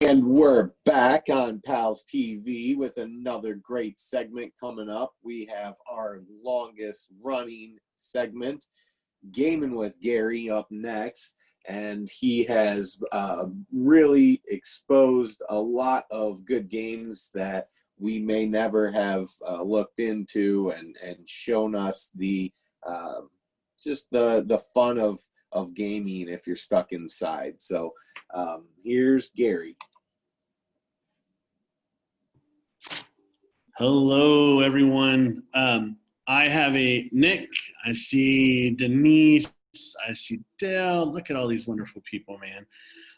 And we're back on PALS TV with another great segment coming up. We have our longest running segment, Gaming with Gary, up next. And he has really exposed a lot of good games that we may never have looked into, and shown us the just the fun of gaming if you're stuck inside. So here's Gary. Hello, everyone. I have a Nick. I see Denise. I see Dale. Look at all these wonderful people, man.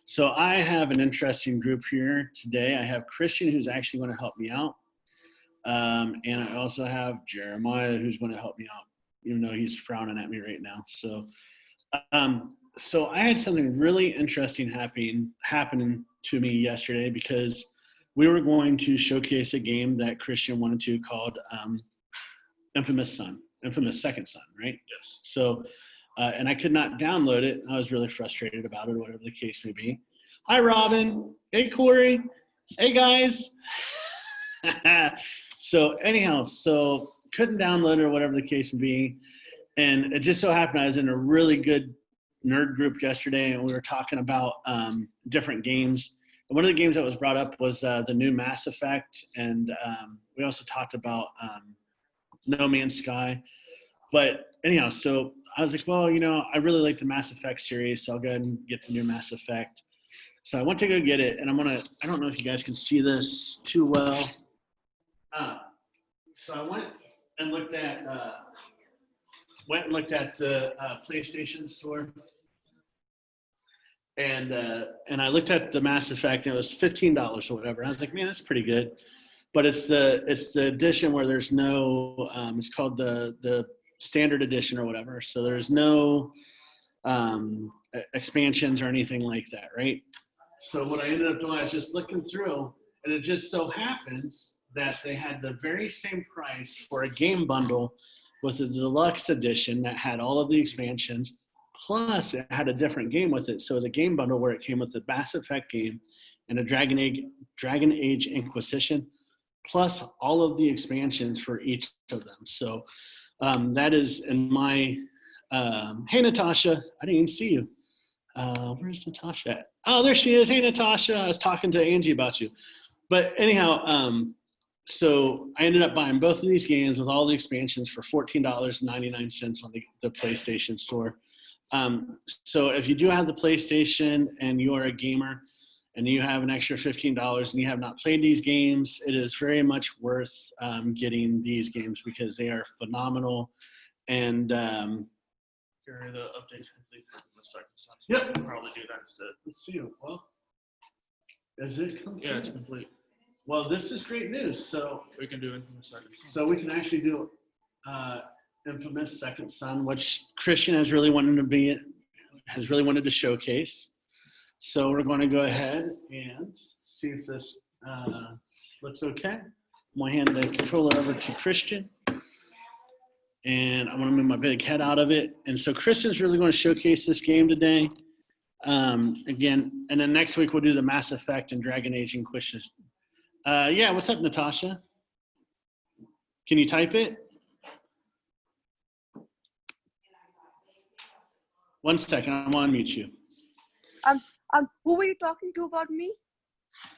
So I have an interesting group here today. I have Christian, who's actually going to help me out. And I also have Jeremiah, who's going to help me out, even though he's frowning at me right now. So I had something really interesting happening to me yesterday, because we were going to showcase a game that Christian wanted to, called Infamous Second Son, right? Yes. So, and I could not download it. I was really frustrated about it, whatever the case may be. Hi, Robin. Hey, Corey. Hey, guys. So anyhow, couldn't download it, or whatever the case may be. And it just so happened I was in a really good nerd group yesterday, and we were talking about different games. And one of the games that was brought up was the new Mass Effect, and we also talked about No Man's Sky. But anyhow, so I was like, well, I really like the Mass Effect series, so I'll go ahead and get the new Mass Effect. So I went to go get it, and I don't know if you guys can see this too well. So I went and looked at the PlayStation Store. And I looked at the Mass Effect, and it was $15 or whatever. I was like, man, that's pretty good. But it's the edition where there's no it's called the standard edition or whatever. So there's no expansions or anything like that, right? So what I ended up doing, I was just looking through, and it just so happens that they had the very same price for a game bundle with the deluxe edition that had all of the expansions. Plus, it had a different game with it. So it was a game bundle where it came with the Mass Effect game and a Dragon Age Inquisition, plus all of the expansions for each of them. So that is in my hey, Natasha. I didn't even see you. Where's Natasha at? Oh, there she is. Hey, Natasha. I was talking to Angie about you. But anyhow, so I ended up buying both of these games with all the expansions for $14.99 on the PlayStation Store. So if you do have the PlayStation and you are a gamer and you have an extra $15 and you have not played these games, it is very much worth getting these games, because they are phenomenal. And Carry the update complete. Yep. We'll probably do that instead. Let's see. Well, is it complete? Yeah, it's complete. Well, this is great news. So we can do Infamous Second Son. So we can actually do Infamous Second Son, which Christian has really wanted to showcase. So we're going to go ahead and see if this looks okay. I'm going to hand the controller over to Christian, and I'm going to move my big head out of it. And so Christian's really going to showcase this game today. Again, and then next week we'll do the Mass Effect and Dragon Age Inquisition. Yeah, what's up, Natasha? Can you type it? One second, I'm on mute you. Who were you talking to about me?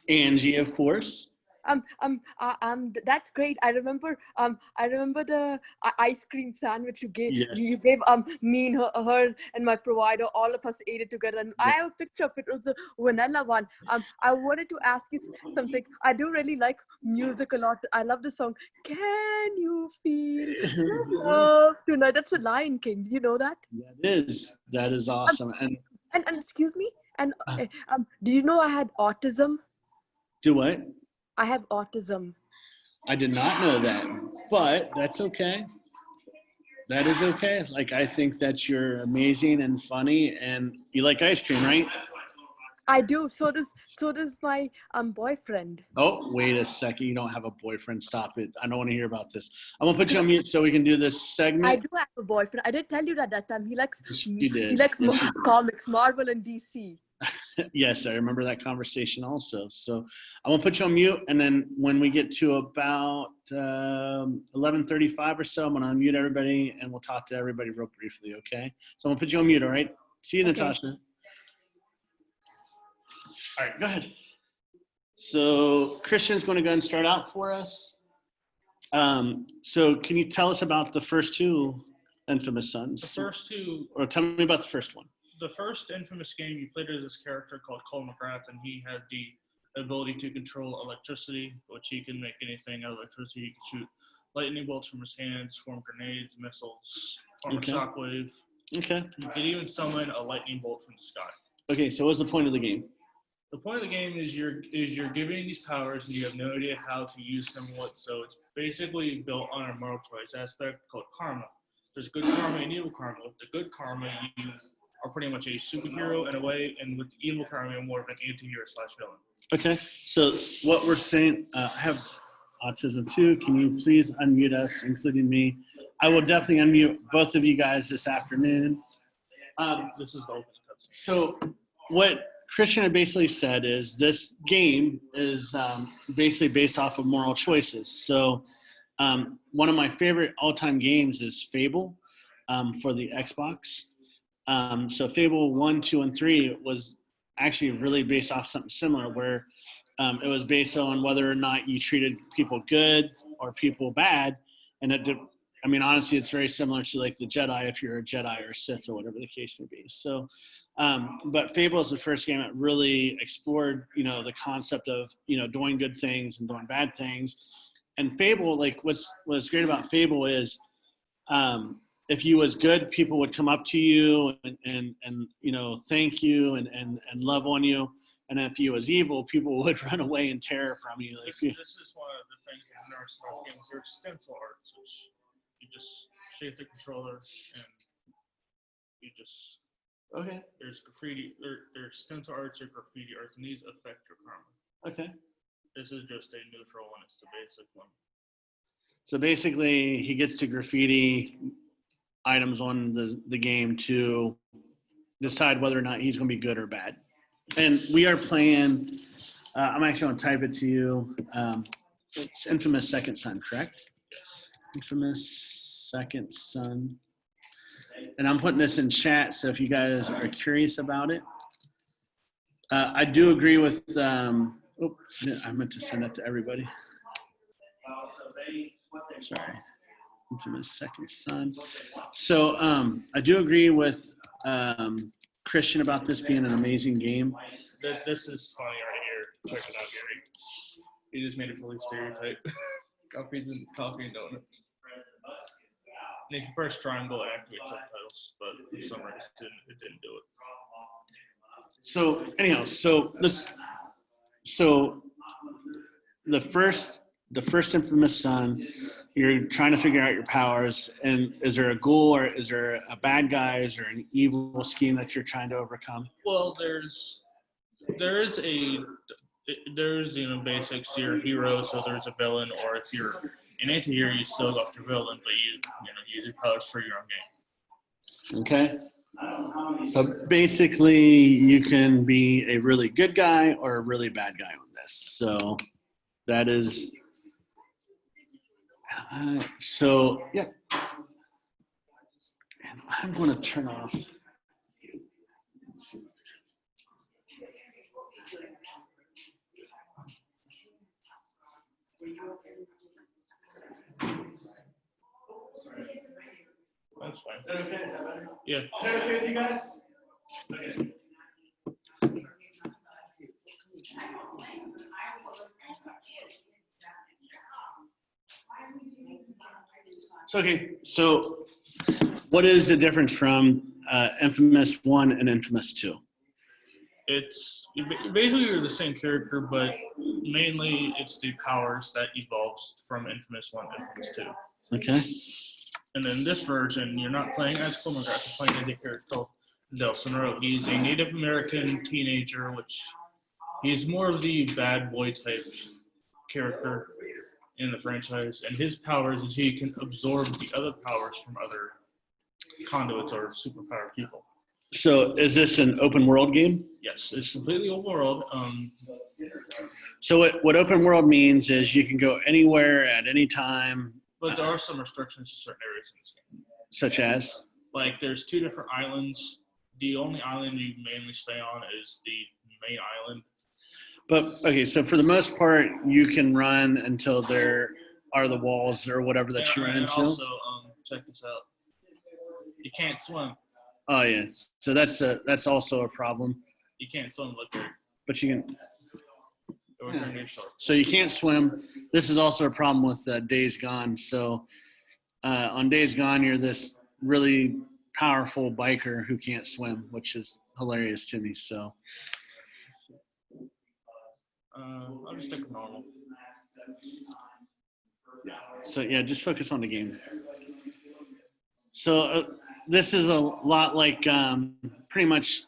Angie, of course. That's great. I remember the ice cream sandwich you gave. Yes. You gave me and her and my provider. All of us ate it together. And I have a picture of it. It was a vanilla one. I wanted to ask you something. I do really like music a lot. I love the song. Can you feel the love tonight? That's the Lion King. Do you know that? That is awesome. And excuse me. And do you know I had autism? Do what? I have autism. I did not know that, but that's okay. That is okay. Like, I think that you're amazing and funny, and you like ice cream, right? I do. So does my boyfriend. Oh, wait a second. You don't have a boyfriend. Stop it. I don't want to hear about this. I'm going to put you on mute so we can do this segment. I do have a boyfriend. I did tell you that time. He likes You did. He likes comics, Marvel and DC. Yes, I remember that conversation also. So I'm gonna put you on mute, and then when we get to about 11:35 or so, I'm gonna unmute everybody, and we'll talk to everybody real briefly. Okay? So I'm gonna put you on mute. All right? See you, Okay. Natasha. All right, go ahead. So Christian's going to go ahead and start out for us. So can you tell us about the first two Infamous Sons? The first two, Or tell me about the first one. the first Infamous game, you played as this character called Cole McGrath, and he had the ability to control electricity, which he can make anything out of electricity. He can shoot lightning bolts from his hands, form grenades, missiles, form Okay. a shockwave. Okay. He could even summon a lightning bolt from the sky. Okay, so what's the point of the game? The point of the game is you're giving these powers and you have no idea how to use them. So it's basically built on a moral choice aspect called karma. There's good karma and evil karma. With the good karma, you are pretty much a superhero in a way, and with the evil karma, you're more of an anti-hero / villain. Okay, so what we're saying, I have autism too. Can you please unmute us, including me? I will definitely unmute both of you guys this afternoon. This is the open cutscene. So what Christian had basically said is this game is basically based off of moral choices. So one of my favorite all-time games is Fable for the Xbox. So Fable 1, 2, and 3 was actually really based off something similar where it was based on whether or not you treated people good or people bad. And I mean, honestly, it's very similar to like the Jedi, if you're a Jedi or a Sith or whatever the case may be. So, but Fable is the first game that really explored, the concept of, doing good things and doing bad things. And Fable, like what's great about Fable is if you was good, people would come up to you and thank you and love on you. And if you was evil, people would run away in terror from you. Like This is one of the things in our smart games. There's stencil arts, which you just shape the controller and you just. Okay. There's graffiti. There's stencil arts or graffiti arts, and these affect your karma. Okay. This is just a neutral one. It's the basic one. So basically, he gets to graffiti items on the game to decide whether or not he's going to be good or bad. And we are playing. I'm actually going to type it to you. It's Infamous Second Son, correct? Yes. Infamous Second Son. And I'm putting this in chat, so if you guys are curious about it. I do agree with, I meant to send that to everybody. Sorry. Infamous Second Son. So I do agree with Christian about this being an amazing game. This is funny right here. Check it out, Gary. He just made it fully stereotype. Coffee and donuts. And if you press triangle, it activates subtitles, but for some reason it didn't do it. So anyhow, so the first Infamous Son, you're trying to figure out your powers, and is there a goal, or is there a bad guy, is there an evil scheme that you're trying to overcome? Well, there's basics. You're a hero, so there's a villain, or if you're an anti-hero, you still got your villain, but you use your powers for your own game. Okay. So basically, you can be a really good guy or a really bad guy on this. So that is. Yeah. And I'm going to turn off. That's fine. Is that okay? Is that better? Yeah. Is that okay with you guys? Okay. So what is the difference from Infamous 1 and Infamous 2? It's basically you're the same character, but mainly it's the powers that evolves from Infamous 1 and Infamous 2. Okay. And in this version, you're not playing as Cole McGrath, you're playing as a character called Del Sonoro. He's a Native American teenager, which he's more of the bad boy type character in the franchise. And his powers is he can absorb the other powers from other conduits or superpowered people. So is this an open world game? Yes, it's completely open world. So what open world means is you can go anywhere at any time, But there are some restrictions to certain areas in this game. such as? Like there's 2 different islands. The only island you mainly stay on is the main island. But okay, so for the most part, you can run until there are the walls or whatever that you run And into. also, check this out. You can't swim. Oh yes, so that's also a problem. You can't swim like there. But you can. Over here near shore. So you can't swim. This is also a problem with Days Gone. So on Days Gone, you're this really powerful biker who can't swim, which is hilarious to me. So I'll just stick with normal. so yeah, just focus on the game. So this is a lot like pretty much.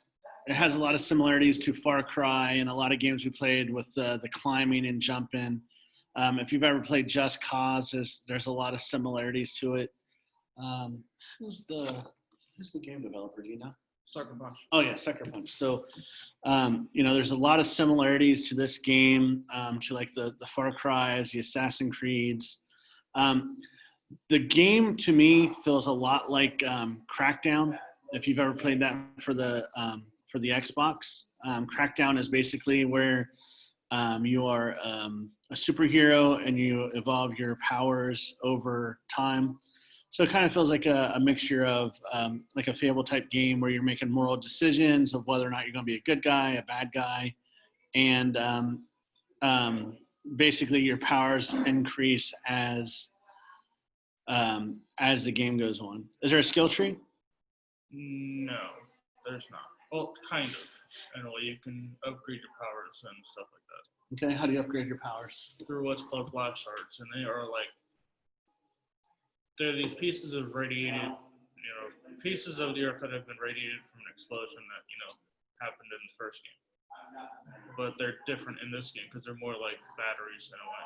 It has a lot of similarities to Far Cry and a lot of games we played with the climbing and jumping. If you've ever played Just Cause, there's a lot of similarities to it. Who's the game developer? Do you know? Sucker Punch. Oh yeah, Sucker Punch. So there's a lot of similarities to this game, to like the Far Cries, the Assassin's Creeds. The game to me feels a lot like Crackdown. If you've ever played that for the Xbox, Crackdown is basically where you are a superhero and you evolve your powers over time. So it kind of feels like a mixture of like a Fable type game where you're making moral decisions of whether or not you're going to be a good guy, a bad guy, and basically your powers increase as the game goes on. Is there a skill tree? No, there's not. Well, kind of. In a way, you can upgrade your powers and stuff like that. Okay, how do you upgrade your powers? Through what's called flash shards, and they are like they're these pieces of radiated, pieces of the earth that have been radiated from an explosion that happened in the first game. But they're different in this game because they're more like batteries in a way,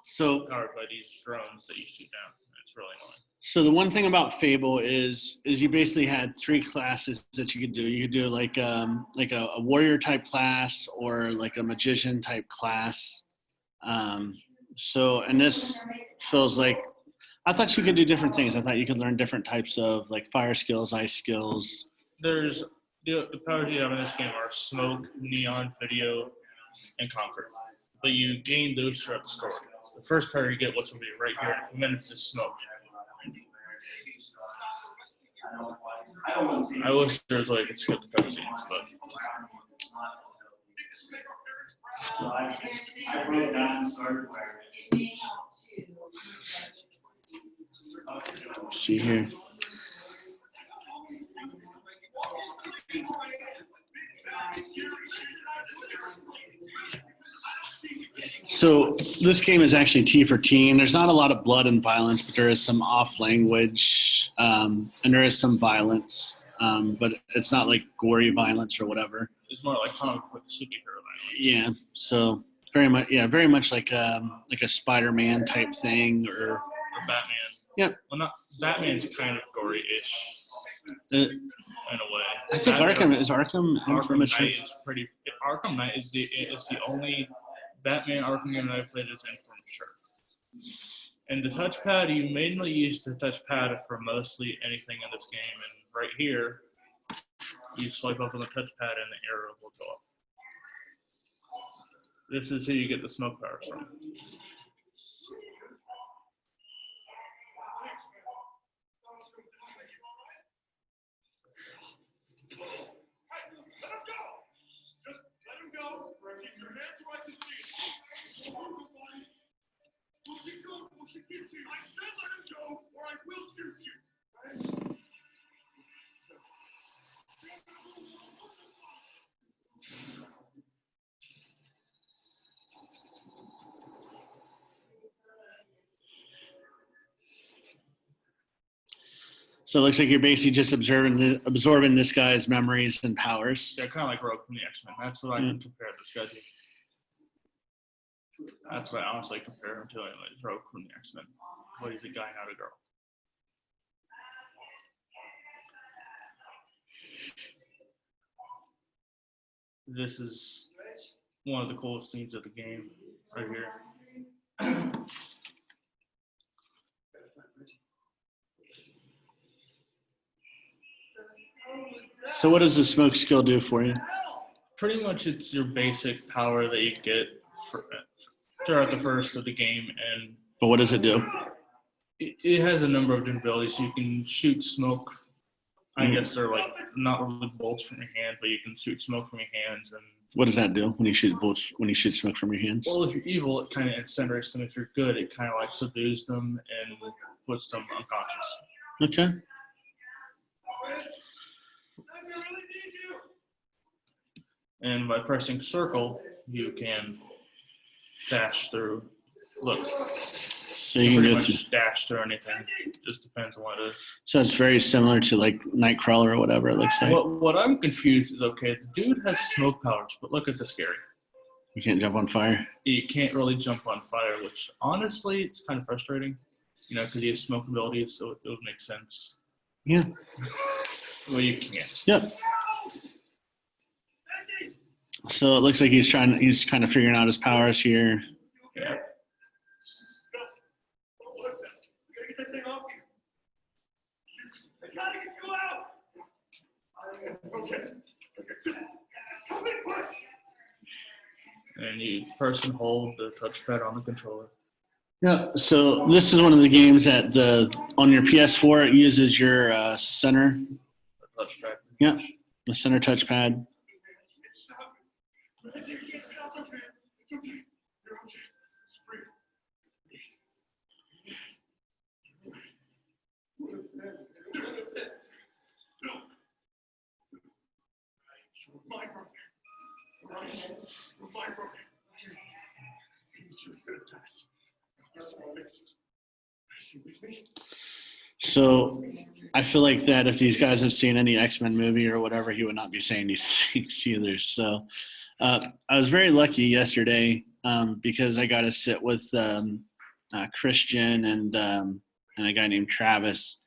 So powered by these drones that you shoot down. It's really annoying. So the one thing about Fable is you basically had 3 classes that you could do. You could do like a warrior type class or like a magician type class. And this feels like I thought you could do different things. I thought you could learn different types of like fire skills, ice skills. There's the powers you have in this game are smoke, neon, video, and conquer. But you gain those throughout the story. The first power you get, which will be right here in a few minutes, is smoke. I wish there was a way I could skip the cutscenes, but See here. So this game is actually T for teen. There's not a lot of blood and violence, but there is some off language, and there is some violence, but it's not like gory violence or whatever. it's more like comic book superhero violence. Yeah. So very much like a Spider-Man type thing or Batman. Yep. Well, not Batman's kind of gory-ish Uh, in a way. I think Arkham in for Arkham mature. Knight is pretty. Arkham Knight is the only Batman Arkham game that I've played is in for mature. And the touchpad, you mainly use the touchpad for mostly anything in this game. And right here, you swipe up on the touchpad and the arrow will go up. This is who you get the smoke powers from. So it looks like you're basically just absorbing this guy's memories and powers. Yeah, kind of like Rogue from the X-Men. That's what I can compare this guy to. That's what I honestly compare him to. Like Rogue from the X-Men. But he's a guy, not a girl. This is one of the coolest scenes of the game right here. So what does the smoke skill do for you? Pretty much it's your basic power that you get throughout the first of the game, and But what does it do? it has a number of different abilities. You can shoot smoke. I guess they're like not really bolts from your hand, but you can shoot smoke from your hands. And What does that do when you shoot bullets? When you shoot smoke from your hands? well, if you're evil, it kind of incinerates them. If you're good, it kind of like subdues them and puts them unconscious. Okay. And by pressing circle, you can dash through. Look, So you can pretty go through. much dash through anything. Just depends on what it is. So it's very similar to like Nightcrawler or whatever it looks like. What I'm confused is, okay, the dude has smoke powers, but look at this, Gary. You can't jump on fire. You can't really jump on fire, which honestly, it's kind of frustrating, because he has smoke ability, so it would make sense. Yeah. Well, you can't. Yep. So it looks like he's kind of figuring out his powers here. Yeah. And you press and hold the touchpad on the controller. Yeah. So this is one of the games that on your PS4 it uses your center. The touchpad. Yeah. The center touchpad. So I feel like that if these guys have seen any X-Men movie or whatever, he would not be saying these things either. So I was very lucky yesterday because I got to sit with Christian and a guy named Travis.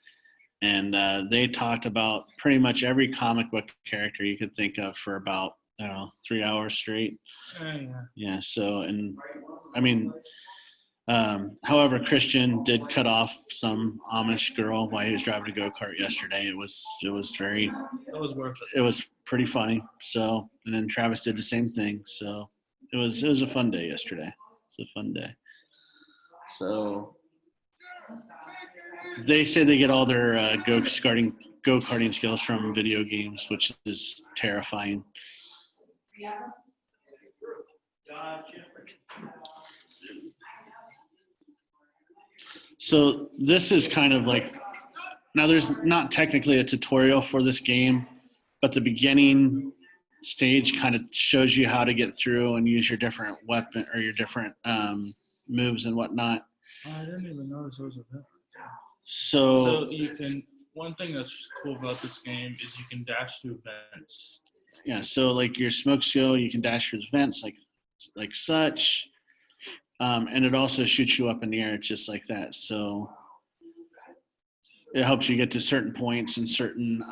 And they talked about pretty much every comic book character you could think of for about, 3 hours straight. Yeah. So, and I mean, however, Christian did cut off some Amish girl while he was driving a go-kart yesterday. It was very, That was worth it. it was pretty funny. So, and then Travis did the same thing. So it was a fun day yesterday. It's a fun day. So they say they get all their go-karting skills from video games, which is terrifying. So this is kind of like, now there's not technically a tutorial for this game, but the beginning stage kind of shows you how to get through and use your different weapon or your different moves and whatnot. I didn't even notice there was a bit. So you can, one thing that's cool about this game is you can dash through vents. yeah, so like your smoke skill, you can dash through the vents like such. And it also shoots you up in the air just like that. So it helps you get to certain points and certain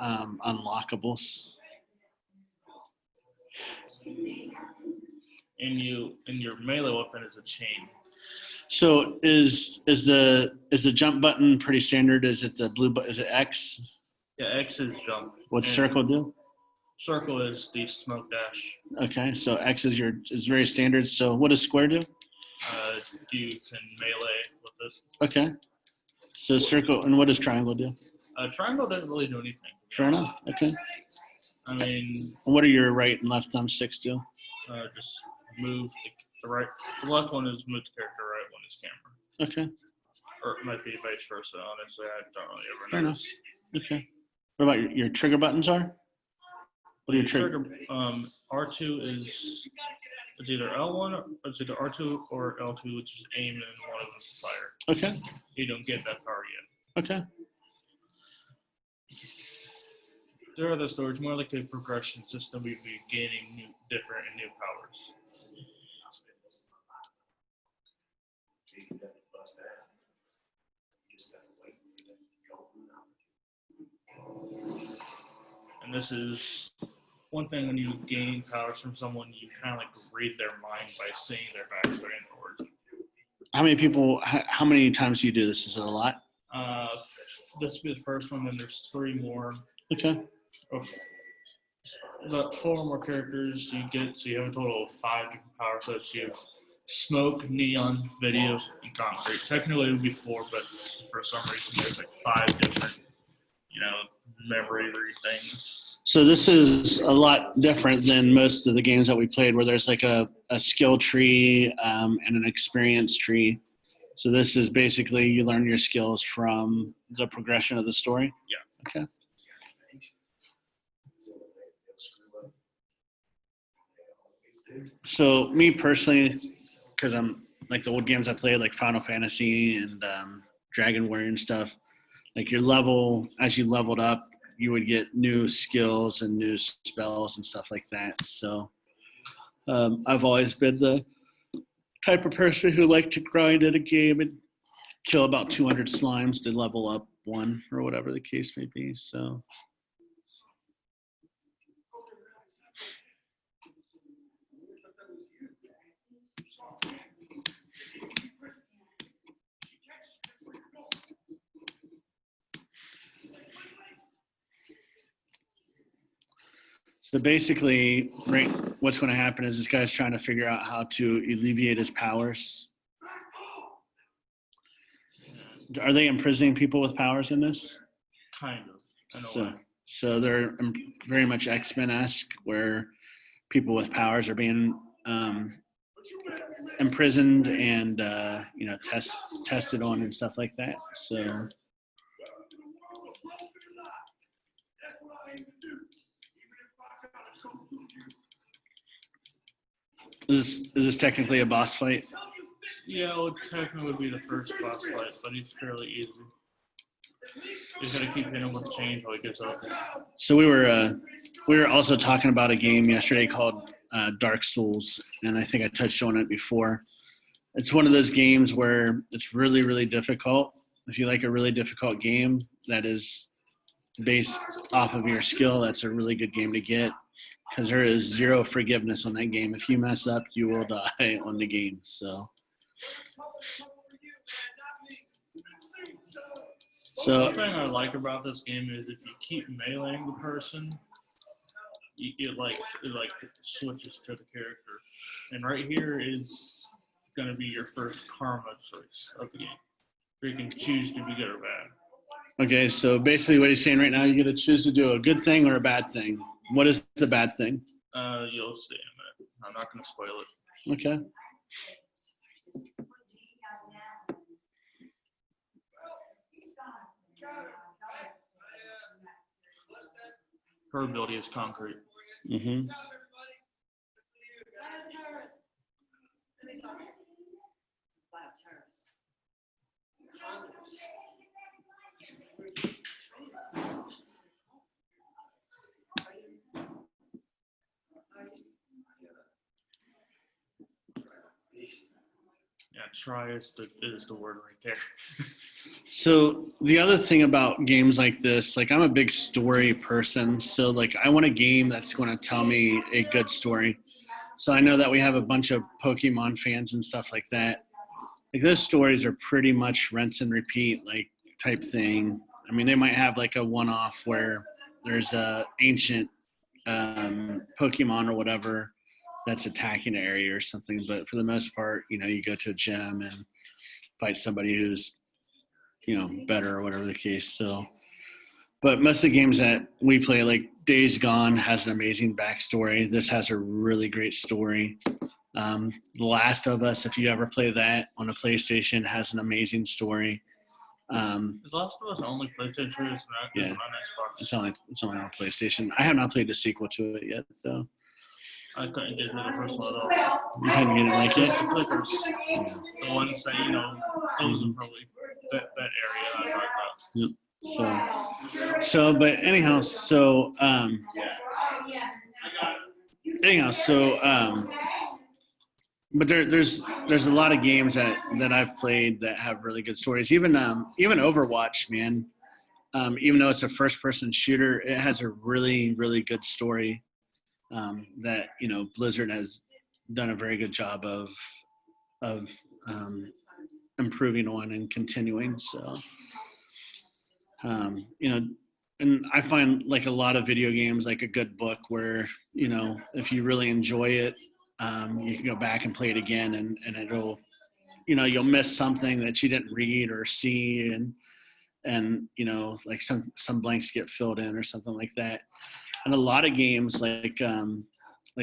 unlockables. And your melee weapon is a chain. So is the jump button pretty standard? Is it the blue button? Is it X? Yeah, X is jump. What's And circle do? Circle is the smoke dash. Okay, so X is very standard. So what does square do? You can melee with this. Okay. So circle, and what does triangle do? Triangle doesn't really do anything. Fair enough. Okay. I mean, And what are your right and left thumbsticks do? just move the right. The left one is move the character, right one is camera. Okay. Or it might be vice versa. Honestly, I don't really ever Fair notice. Okay. What about your trigger buttons are? What are your trigger? R2 is it's either L1 or it's either R2 or L2, which is aim, and one of them is fire. Okay. You don't get that power yet. Okay. There are the stories, more like a progression system. We'd be gaining different and new powers. And this is one thing when you gain powers from someone, you kind of like read their mind by seeing their backstory and their origin. How many people? How many times do you do this? Is it a lot? This will be the first one, and there's 3 more. Okay. About 4 more characters you get, so you have a total of 5 different power sets. You have smoke, neon, video, and concrete. Technically, it would be 4, but for some reason, there's like 5 different, memory things. So this is a lot different than most of the games that we played, where there's like a skill tree and an experience tree. So this is basically you learn your skills from the progression of the story? Yeah. Okay. So me personally, because I'm like the old games I played, like Final Fantasy and Dragon Warrior and stuff, like your level, as you leveled up, you would get new skills and new spells and stuff like that. So I've always been the type of person who liked to grind in a game and kill about 200 slimes to level up 1 or whatever the case may be. So. So basically, right, what's going to happen is this guy's trying to figure out how to alleviate his powers. Are they imprisoning people with powers in this? Kind of. So they're very much X-Men-esque, where people with powers are being imprisoned and tested on and stuff like that. So. Is this technically a boss fight? Yeah, well, technically would be the first boss fight, but he's fairly easy. You just gotta keep hitting him with change while he gets up. So we were also talking about a game yesterday called Dark Souls, and I think I touched on it before. It's one of those games where it's really, really difficult. If you like a really difficult game that is based off of your skill, that's a really good game to get, because there is 0 forgiveness on that game. If you mess up, you will die on the game. So the thing I like about this game is if you keep meleeing the person, it switches to the character. And right here is going to be your first karma choice of the game. Where you can choose to be good or bad. Okay, so basically what he's saying right now, you get to choose to do a good thing or a bad thing. What is the bad thing? You'll see in a minute. I'm not going to spoil it. Okay. Her ability is concrete. Mm-hmm. Yeah, try is the word right there. So the other thing about games like this, like I'm a big story person, so like I want a game that's going to tell me a good story. So I know that we have a bunch of Pokemon fans and stuff like that. Like those stories are pretty much rinse and repeat, like type thing. I mean, they might have like a one-off where there's a ancient Pokemon or whatever that's attacking an area or something, but for the most part, you go to a gym and fight somebody who's better or whatever the case. So, but most of the games that we play, like Days Gone has an amazing backstory. This has a really great story. The Last of Us, if you ever play that on a PlayStation, has an amazing story. Is Last of Us only PlayStation? It's not Yeah. on Xbox. It's only on PlayStation. I have not played the sequel to it yet, though. I couldn't get through the first one at all. You couldn't get it like Just it? the clickers. The ones that, those are probably that area I talked about. But anyhow, but there's a lot of games that I've played that have really good stories. Even Overwatch, man. Even though it's a first person shooter, it has a really, really good story. that, you know, Blizzard has done a very good job of improving on and continuing. So, you know, and I find like a lot of video games, like a good book where, you know, if you really enjoy it, you can go back and play it again, and it'll, you know, you'll miss something that you didn't read or see, and you know, like some blanks get filled in or something like that. And a lot of games like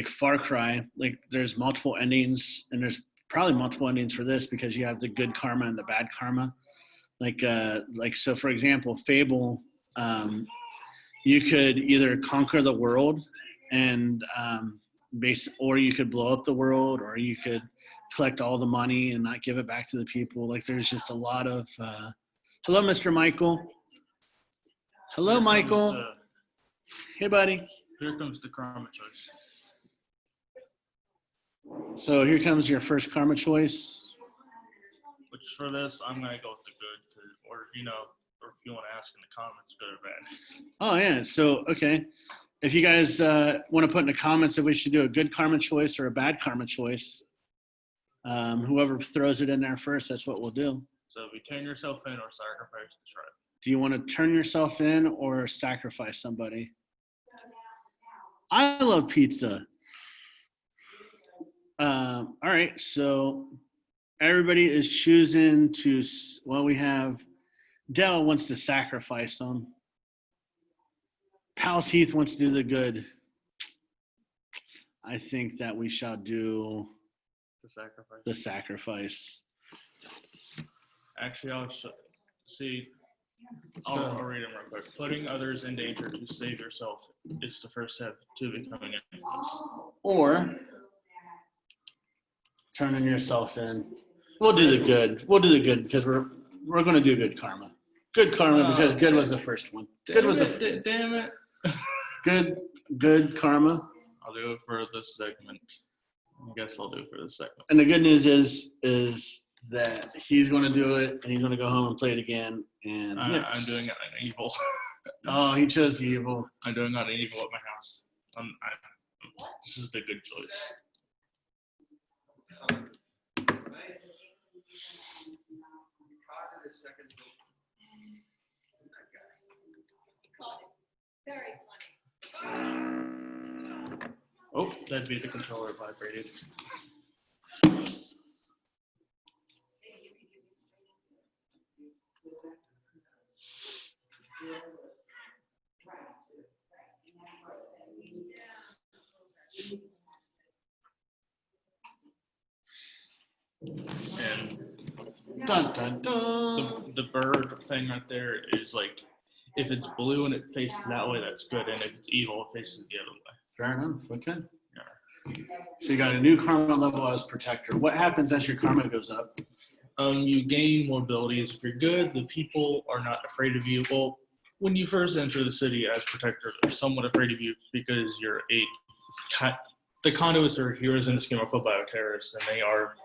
Far Cry, like there's multiple endings, and there's probably multiple endings for this because you have the good karma and the bad karma. Like so for example, Fable, you could either conquer the world and or you could blow up the world, or you could collect all the money and not give it back to the people. Like there's just a lot of hello, Mr. Michael. Hello, Michael. Hey, buddy. Here comes the karma choice. So here comes your first karma choice. Which for this, I'm gonna go with the good, or you know, or if you want to ask in the comments, good or bad. Oh yeah. So okay, if you guys want to put in the comments if we should do a good karma choice or a bad karma choice, whoever throws it in there first, that's what we'll do. So if you turn yourself in or sacrifice the tribe. Do you want to turn yourself in or sacrifice somebody? I love pizza. All right, so everybody is choosing to, well, we have Dell wants to sacrifice them. Pals Heath wants to do the good. I think that we shall do the sacrifice. Actually, I'll see. I'll read them real quick. Putting others in danger to save yourself is the first step to becoming infamous. Or turning yourself in. We'll do the good. We'll do the good because we're going to do good karma. Good karma because good was the first one. Good was the damn it. good karma. I'll do it for this segment. I guess I'll do it for this segment. And the good news is that he's going to do it and he's going to go home and play it again. And I'm doing it on evil. Oh, he chose evil. I'm doing it on evil at my house. This is the good choice. Very funny. Oh, that'd be the controller vibrated. And Dun, dun, dun. the bird thing right there is like, if it's blue and it faces that way, that's good. And if it's evil, it faces the other way. Fair enough. Okay. Yeah. So you got a new karma level as protector. What happens as your karma goes up? You gain more abilities. If you're good, the people are not afraid of you. Well, when you first enter the city as protector, they're somewhat afraid of you because you're the conduits are heroes in this game are put by terrorists, and they are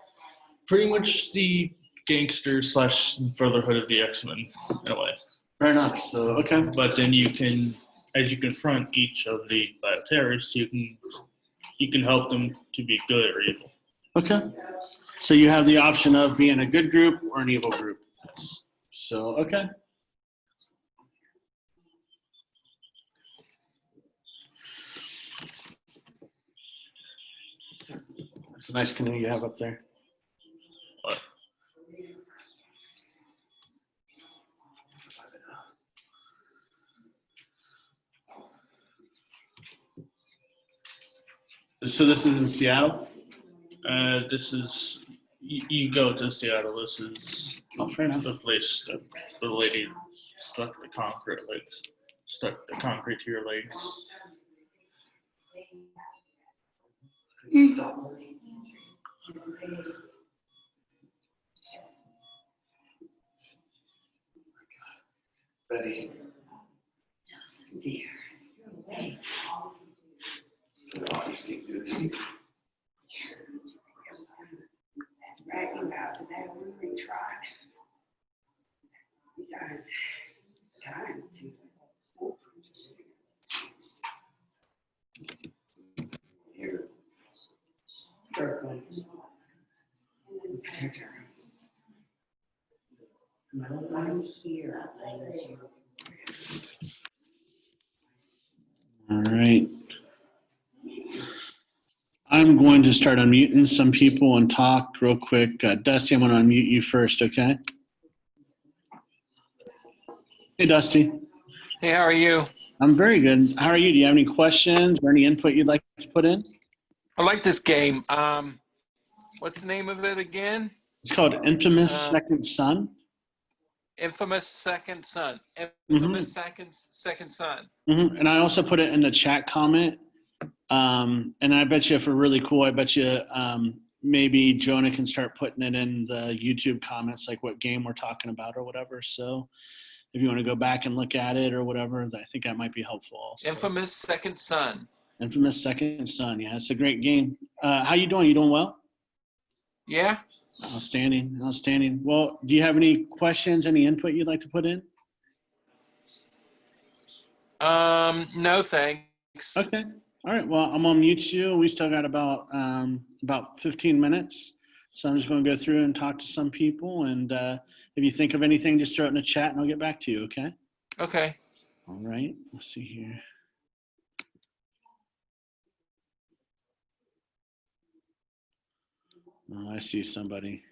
pretty much the gangsters / brotherhood of the X-Men in a way. Fair enough. So, okay. But then you can, as you confront each of the terrorists, you can help them to be good or evil. Okay. So you have the option of being a good group or an evil group. Yes. So, okay. It's a nice canoe you have up there. What? So this is in Seattle? This is, you go to Seattle. This is Fair enough. the place that the lady stuck the concrete to your legs. Betty. Nelson, dear. Hey. Bragging about that they really tried. Besides, time seems like I'm here. All right. I'm going to start unmuting some people and talk real quick. Dusty, I'm going to unmute you first, okay? Hey, Dusty. Hey, how are you? I'm very good. How are you? Do you have any questions or any input you'd like to put in? I like this game. What's the name of it again? It's called Infamous Uh, Second Son. Infamous Second Son. Mm-hmm. Infamous Second Son. Mm-hmm. And I also put it in the chat comment. And I bet you if we're really cool, I bet you maybe Jonah can start putting it in the YouTube comments, like what game we're talking about or whatever. So if you want to go back and look at it or whatever, I think that might be helpful also. Infamous Second Son. Infamous Second Son. Yeah, it's a great game. How you doing? You doing well? Yeah? Outstanding. Outstanding. Well, do you have any questions, any input you'd like to put in? No thanks. Okay. All right. Well, I'm gonna mute you. We still got about 15 minutes, so I'm just gonna go through and talk to some people. And if you think of anything, just throw it in the chat, and I'll get back to you. Okay. Okay. All right. Let's see here. Oh, I see somebody.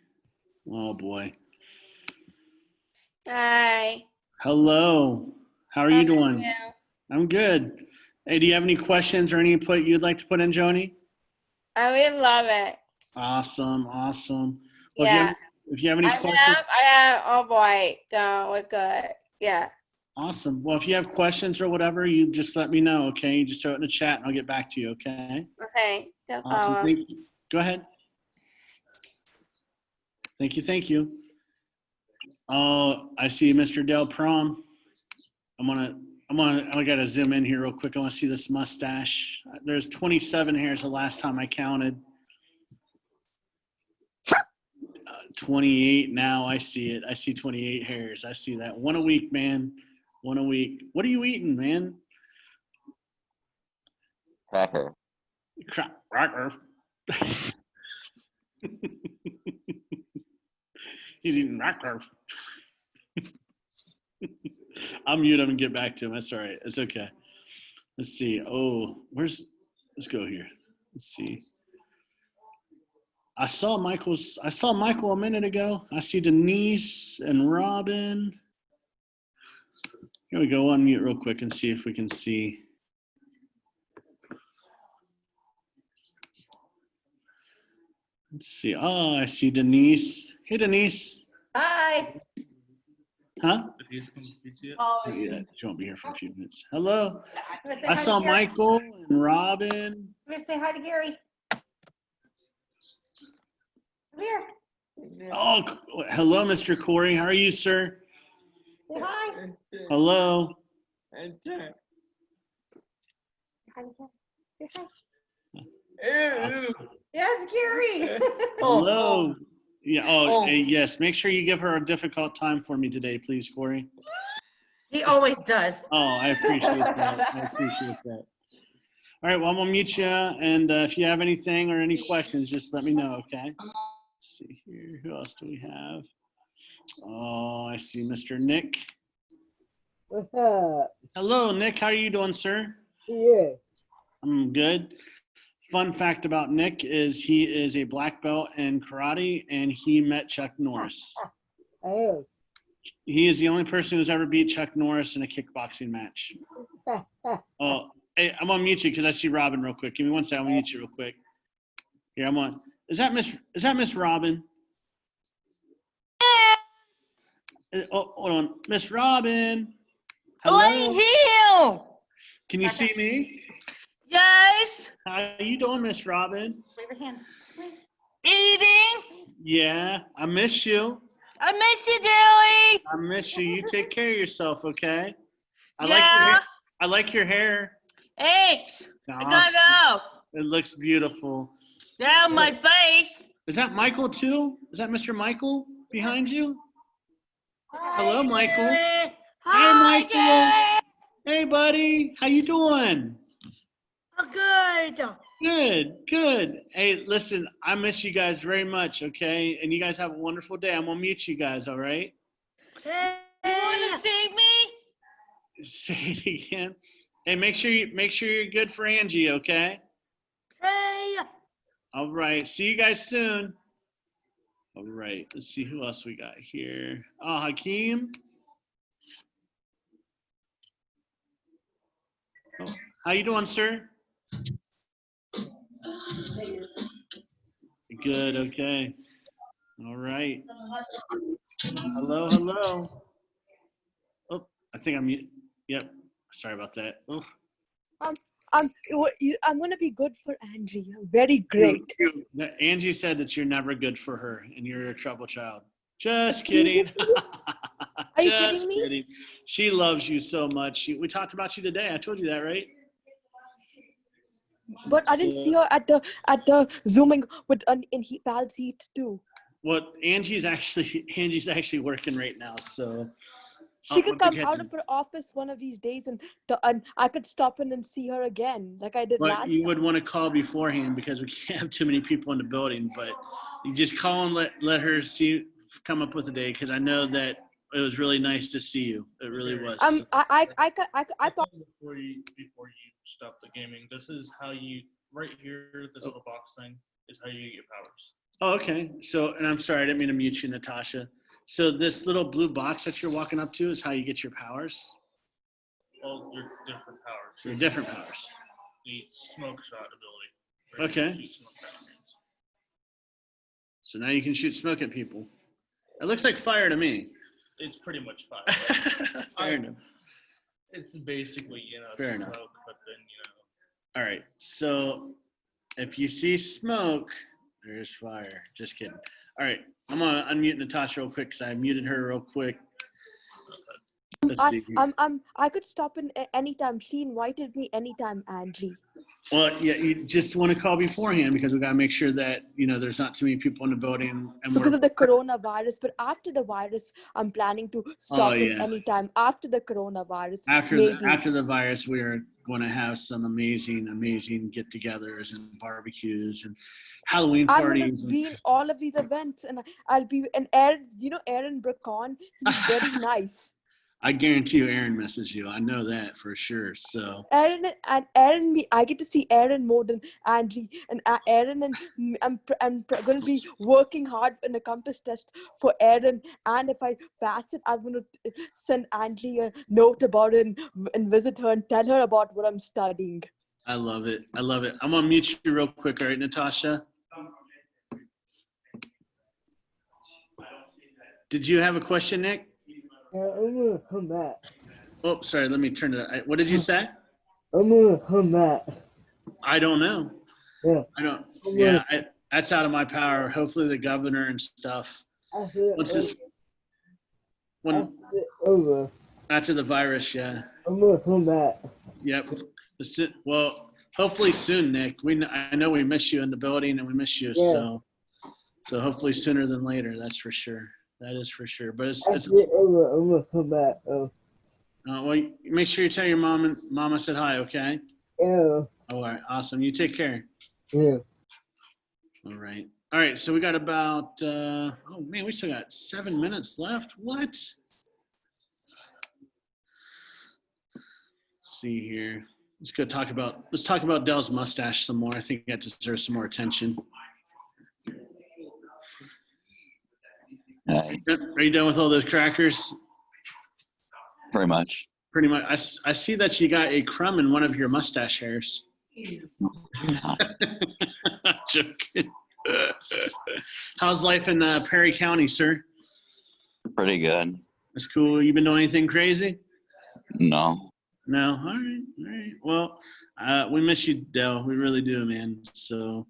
Oh boy. Hi. Hello. How are How you are doing? you? I'm good. Hey, do you have any questions or any input you'd like to put in, Joni? I really love it. Awesome. Awesome. Well, Yeah. if you have any I questions. have, oh boy, go, we're good. Yeah. Awesome. Well, if you have questions or whatever, you just let me know, okay? You just throw it in the chat and I'll get back to you, okay? Okay. No Awesome. problem. Thank you. Go ahead. Thank you. Thank you. Oh, I see Mr. Del Prom. I gotta zoom in here real quick. I want to see this mustache. There's 27 hairs the last time I counted. 28 now. I see it. I see 28 hairs. I see that. One a week, man. One a week. What are you eating, man? Cracker. Cracker. He's eating cracker. I'll mute him and get back to him. That's all right. It's okay. Let's see. Oh, let's go here. Let's see. I saw Michael a minute ago. I see Denise and Robin. Here we go. Unmute real quick and see if we can see. Let's see. Oh, I see Denise. Hey, Denise. Hi. Huh? If he's complete it. Oh, Yeah, she won't be here for a few minutes. Hello. I'm I saw Michael and Robin. I'm gonna say hi to Gary. Come here. Oh, hello, Mr. Corey. How are you, sir? Say hi. Hello. Hi again. Say hi. Yes, Gary. Hello. Yeah. Oh, yes. Make sure you give her a difficult time for me today, please, Corey. He always does. Oh, I appreciate that. I appreciate that. All right. Well, I'm gonna mute you, and if you have anything or any questions, just let me know. Okay. Let's see here. Who else do we have? Oh, I see Mr. Nick. What's up? Hello, Nick. How are you doing, sir? Yeah. I'm good. Fun fact about Nick is he is a black belt in karate, and he met Chuck Norris. I am. He is the only person who's ever beat Chuck Norris in a kickboxing match. Oh, hey, I'm gonna mute you because I see Robin real quick. Give me one second. I'm gonna mute you real quick. Here, I'm on. Is that Miss Robin? Oh, hold on, Miss Robin. Hello. Here. Can you see me? Yes. How you doing, Miss Robin? Wave your hand. Eating. Yeah, I miss you. I miss you, Dilly. I miss you. You take care of yourself, okay? I Yeah. like your hair. Thanks. I got Awesome. it out. It looks beautiful. Down my face. Is that Michael too? Is that Mr. Michael behind you? Hello, Michael. Dilly. Hi, Hi, Michael. Hey, buddy. How you doing? Dilly. Good. Good, good. Hey, listen, I miss you guys very much, okay? And you guys have a wonderful day. I'm gonna mute you guys, all right? You want to save me? Say it again. Hey, make sure you're good for Angie, okay? Hey. All right. See you guys soon. All right. Let's see who else we got here. Oh, Hakeem. Oh, how you doing, sir? Good. Okay. All right. Hello. Hello. Oh, I think I'm. Yep. Sorry about that. Oh. I'm gonna be good for Angie. Very great. Angie said that you're never good for her and you're a trouble child. Just Seriously? kidding. Are you Just kidding me? kidding. She loves you so much. We talked about you today. I told you that, right? But I didn't see her at the zooming with PALS Heat too. Well, Angie's actually working right now, so She could come out of her office one of these days and I could stop in and see her again, like I did But last you time. would want to call beforehand because we can't have too many people in the building. But you just call and let her come up with a day because I know that it was really nice to see you. It really was. I Before you stop the gaming, this is how you right here. This little box thing is how you get your powers. Oh, okay. So, and I'm sorry, I didn't mean to mute you, Natasha. So this little blue box that you're walking up to is how you get your powers? Well, they're different powers. They're different powers. The smoke shot ability. Okay. Shoot smoke at enemies. So now you can shoot smoke at people. It looks like fire to me. It's pretty much fire. Fair enough. It's basically, Fair smoke, enough. but then, All right. So if you see smoke, there's fire. Just kidding. All right. I'm gonna unmute Natasha real quick because I muted her real quick. Let's see. I could stop in anytime. She invited me anytime, Angie. Well, yeah, you just want to call beforehand because we got to make sure that, there's not too many people in the building. And Because of the coronavirus. But after the virus, I'm planning to stop in anytime after the coronavirus. After the virus, we are going to have some amazing get-togethers and barbecues and Halloween parties. I'm going to be in all of these events. And I'll be, and Aaron Bracon, he's very nice. I guarantee you Aaron misses you. I know that for sure. So Aaron, I get to see Aaron more than Angie. And Aaron and me, I'm going to be working hard in a compass test for Aaron. And if I pass it, I'm going to send Angie a note about it and visit her and tell her about what I'm studying. I love it. I'm going to mute you real quick. All right, Natasha? Did you have a question, Nick? Yeah, I'm gonna come back. Oh, sorry. Let me turn it. What did you say? I'm gonna come back. I don't know. Yeah. I don't. Yeah, that's out of my power. Hopefully, the governor and stuff. After the virus, yeah. I'm gonna come back. Yep. Well, hopefully soon, Nick. I know we miss you in the building, and we miss you. Yeah. So hopefully sooner than later. That's for sure. That is for sure. But it's I'm gonna come back. well, make sure you tell your mom I said hi, okay? Yeah. All right, awesome. You take care. Yeah. All right. All right, so we got about oh man, we still got 7 minutes left. What? Let's see here. Let's talk about Dell's mustache some more. I think that deserves some more attention. Are you done with all those crackers? Pretty much. Pretty much. I see that you got a crumb in one of your mustache hairs. Joking. How's life in Perry County, sir? Pretty good. That's cool. You been doing anything crazy? No. No? All right. Well, we miss you, Dell. We really do, man. So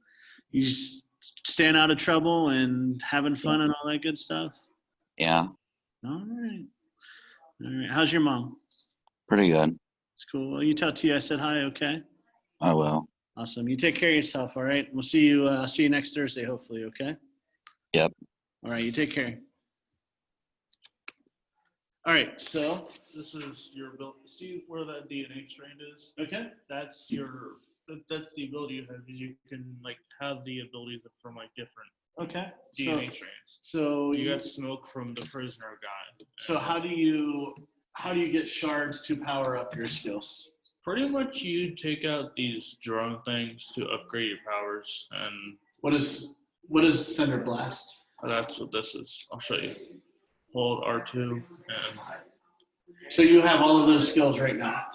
you just staying out of trouble and having fun and all that good stuff? Yeah. All right. How's your mom? Pretty good. It's cool. Well, you tell T I said hi, okay? I will. Awesome. You take care of yourself, all right? We'll see you next Thursday, hopefully, okay? Yep. All right, you take care. All right, so this is your build. See where that DNA strand is? okay. That's your That's the ability you have. Is you can like have the abilities from like different Okay. DNA strains. So You got smoke from the prisoner guy. So how do you get shards to power up your skills? Pretty much you take out these drone things to upgrade your powers, and What is Cinder Blast? that's what this is. I'll show you. Hold R2 and So you have all of those skills right now.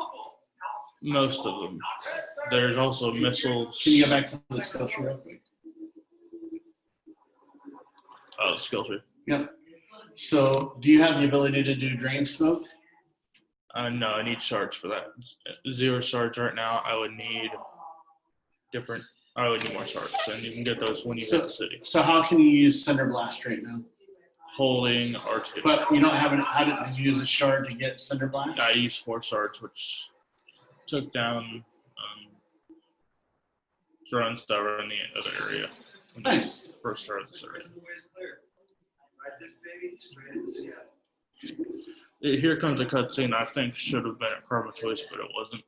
most of them. There's also missiles. Can you get back to the skill tree real quick? Oh, skill tree. Yep. So do you have the ability to do drain smoke? No, I need shards for that. 0 shards right now. I would need more shards, and you can get those when you hit the city. So how can you use Cinder Blast right now? Holding R2. But you don't have it. How did you use a shard to get Cinder Blast? I used 4 shards, which took down drones that were in the other area. Nice. First started this area. Here comes a cutscene I think should have been a karma choice, but it wasn't.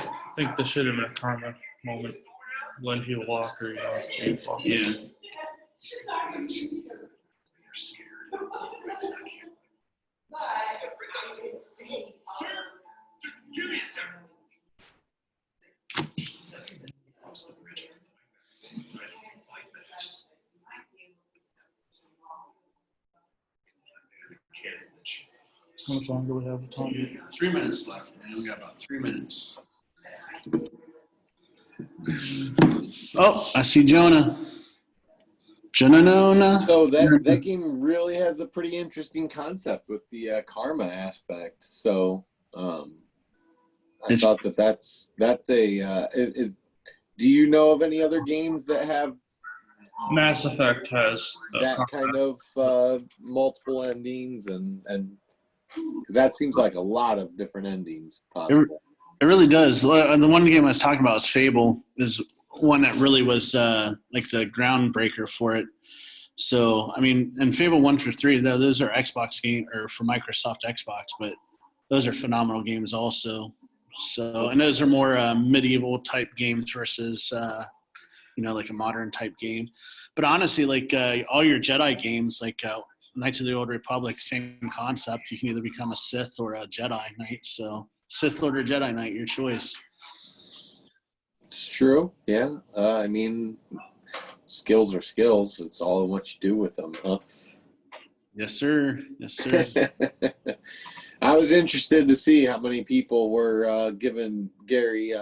I think this should have been a karma moment when he walk or you walk. Yeah. How much longer do we have time? 3 minutes left, man. We got about 3 minutes. Oh, I see Jonah. Jonah. So that game really has a pretty interesting concept with the karma aspect. So I thought that's a is. Do you know of any other games that have Mass Effect has that kind of multiple endings and because that seems like a lot of different endings possible. It really does. The one game I was talking about is Fable. Is one that really was like the groundbreaker for it. So I mean, and Fable 1 through 3, those are Xbox game or for Microsoft Xbox, but those are phenomenal games also. So and those are more medieval type games versus like a modern type game. But honestly, like all your Jedi games, like Knights of the Old Republic, same concept. You can either become a Sith or a Jedi Knight. So Sith Lord or Jedi Knight, your choice. It's true. Yeah. I mean, skills are skills. It's all in what you do with them, huh? Yes, sir. Yes, sir. I was interested to see how many people were giving Gary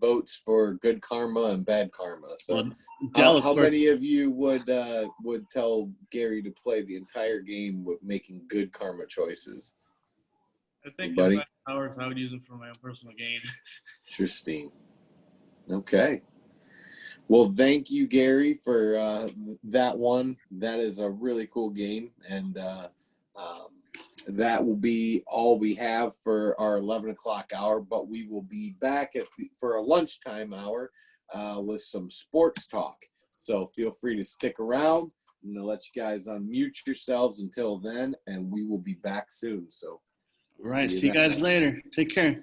votes for good karma and bad karma. So, how many of you would tell Gary to play the entire game with making good karma choices? I think Buddy? if I had powers, I would use them for my own personal gain. Interesting. Okay. Well, thank you, Gary, for that one. That is a really cool game, and that will be all we have for our 11 o'clock hour. But we will be back for a lunchtime hour with some sports talk. So feel free to stick around. I'm gonna let you guys unmute yourselves until then, and we will be back soon. So, all right, see you guys later. Take care.